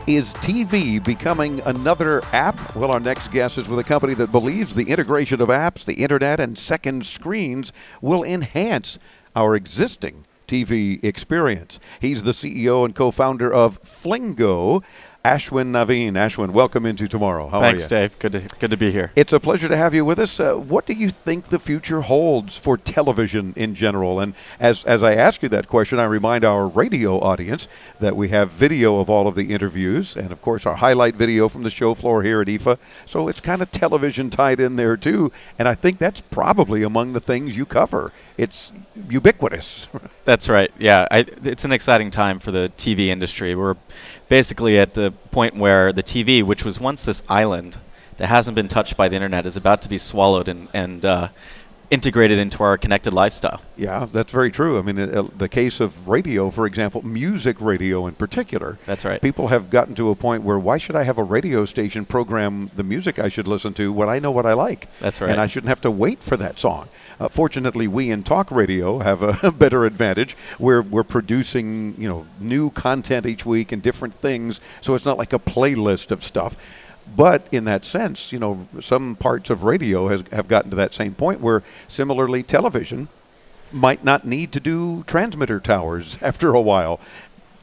Is TV becoming another app? Well, our next guest is with a company that believes the integration of apps, the internet, and second screens will enhance our existing TV experience. He's the CEO and co-founder of Flingo, Ashwin Navin. Ashwin, welcome into Tomorrow. How are you? Thanks, Dave. Good to be here. It's a pleasure to have you with us. What do you think the future holds for television in general? And as I ask you that question, I remind our radio audience that we have video of all of the interviews and, of course, our highlight video from the show floor here at IFA. So it's kind of television tied in there, too. And I think that's probably among the things you cover. It's ubiquitous. That's right. Yeah, it's an exciting time for the TV industry. We're basically at the point where the TV, which was once this island that hasn't been touched by the internet, is about to be swallowed and integrated into our connected lifestyle. Yeah, that's very true. I mean, the case of radio, for example, music radio in particular. That's right. People have gotten to a point where, why should I have a radio station program the music I should listen to when I know what I like? That's right. And I shouldn't have to wait for that song. Fortunately, we in talk radio have a better advantage. We're producing, new content each week and different things, so it's not like a playlist of stuff. But in that sense, some parts of radio have gotten to that same point where, similarly, television might not need to do transmitter towers after a while,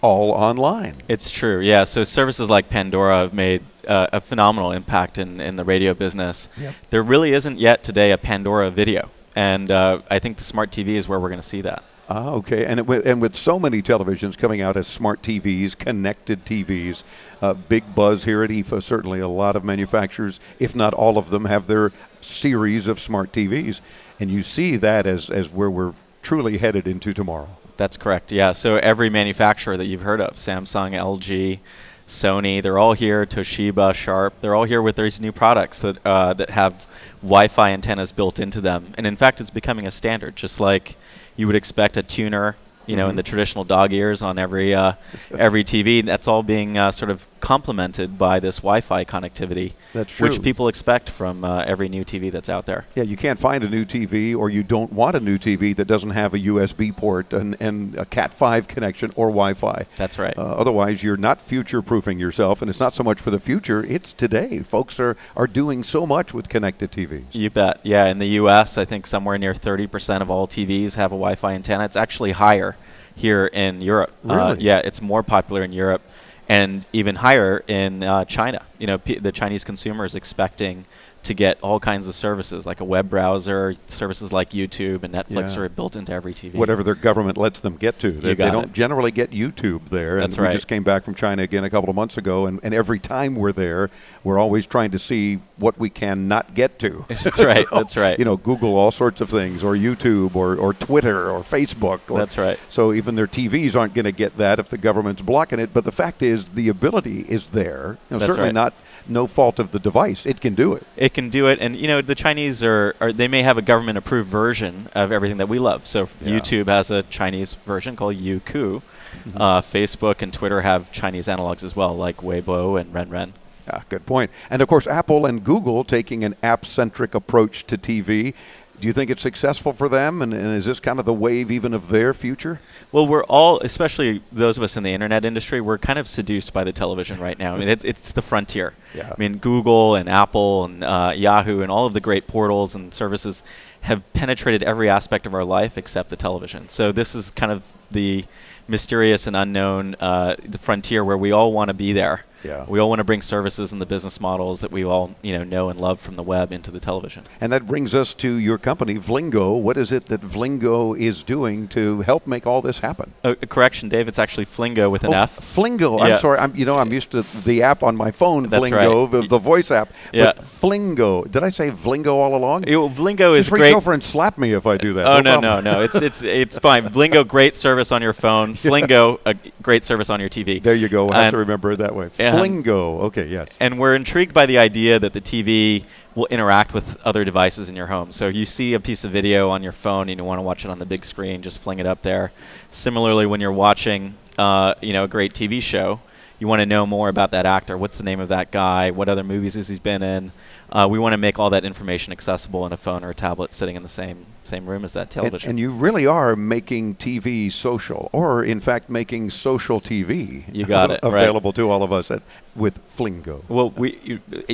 all online. It's true, yeah. So services like Pandora have made a phenomenal impact in the radio business. Yep. There really isn't yet today a Pandora video. And I think the smart TV is where we're going to see that. Okay. And with so many televisions coming out as smart TVs, connected TVs, big buzz here at IFA. Certainly a lot of manufacturers, if not all of them, have their series of smart TVs. And you see that as where we're truly headed into tomorrow. That's correct, yeah. So every manufacturer that you've heard of, Samsung, LG, Sony, they're all here, Toshiba, Sharp, they're all here with these new products that have Wi-Fi antennas built into them. And in fact, it's becoming a standard, just like you would expect a tuner, in the traditional dog ears on every TV. That's all being sort of complemented by this Wi-Fi connectivity. That's true. Which people expect from every new TV that's out there. Yeah, you can't find a new TV, or you don't want a new TV that doesn't have a USB port and a Cat5 connection or Wi-Fi. That's right. Otherwise, you're not future-proofing yourself, and it's not so much for the future, it's today. Folks are doing so much with connected TVs. You bet. Yeah, in the U.S., I think somewhere near 30% of all TVs have a Wi-Fi antenna. It's actually higher here in Europe. Really? Yeah, it's more popular in Europe and even higher in China. The Chinese consumer is expecting to get all kinds of services like a web browser, services like YouTube and Netflix are built into every TV. Whatever their government lets them get to. They don't generally get YouTube there. That's and right. We just came back from China again a couple of months ago, and every time we're there, we're always trying to see what we can not get to. That's right. That's right. Google all sorts of things, or YouTube, or Twitter, or Facebook. That's right. So even their TVs aren't going to get that if the government's blocking it. But the fact is, the ability is there. That's certainly right. No fault of the device. It can do it. It can do it, and the Chinese they may have a government-approved version of everything that we love. So YouTube has a Chinese version called Youku. Facebook and Twitter have Chinese analogs as well, like Weibo and Renren. Good point. And of course, Apple and Google taking an app-centric approach to TV. Do you think it's successful for them, and is this kind of the wave even of their future? Well, we're all, especially those of us in the internet industry, we're kind of seduced by the television right now. I mean, it's the frontier. Yeah. I mean, Google and Apple and Yahoo and all of the great portals and services have penetrated every aspect of our life except the television. So this is kind of the mysterious and unknown the frontier where we all want to be there. Yeah. We all want to bring services and the business models that we all know and love from the web into the television. And that brings us to your company, Flingo. What is it that Flingo is doing to help make all this happen? Correction, Dave. It's actually Flingo with an F. Flingo. Yeah. I'm sorry. I'm used to the app on my phone, That's Flingo, right. the voice app. Yeah. But Flingo. Did I say Flingo all along? Flingo is Just reach great. over and slap me if I do that. Oh no. It's fine. Flingo, great service on your phone. Flingo, a great service on your TV. There you go. I have to remember it that way. Flingo. Okay, yes. And we're intrigued by the idea that the TV will interact with other devices in your home. So you see a piece of video on your phone and you want to watch it on the big screen, just fling it up there. Similarly, when you're watching a great TV show, you want to know more about that actor. What's the name of that guy? What other movies has he been in? We want to make all that information accessible in a phone or a tablet sitting in the same room as that television. And you really are making TV social, or in fact making social TV you got it, available right. to all of us with Flingo. Well,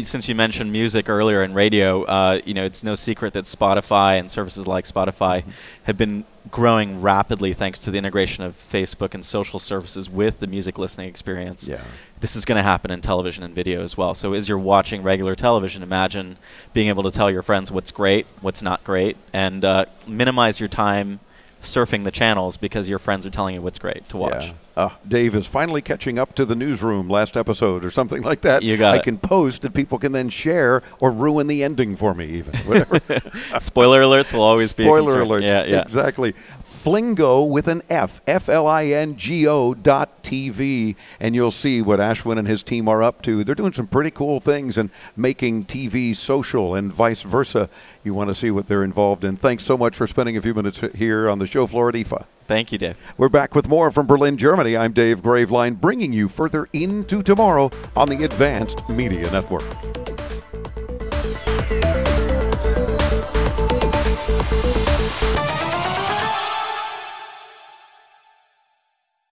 since you mentioned music earlier and radio, it's no secret that Spotify and services like Spotify have been growing rapidly thanks to the integration of Facebook and social services with the music listening experience. Yeah. This is going to happen in television and video as well. So as you're watching regular television, imagine being able to tell your friends what's great, what's not great, and minimize your time surfing the channels because your friends are telling you what's great to watch. Yeah. Dave is finally catching up to the newsroom last episode or something like that. You got I it. can post and people can then share or ruin the ending for me even. Whatever. Spoiler alerts will always be a Spoiler concern. alerts. Yeah. Exactly. Flingo with an F, FLINGO.TV, and you'll see what Ashwin and his team are up to. They're doing some pretty cool things and making TV social and vice versa. You want to see what they're involved in. Thanks so much for spending a few minutes here on the show floor at IFA. Thank you, Dave. We're back with more from Berlin, Germany. I'm Dave Graveline, bringing you further into tomorrow on the Advanced Media Network.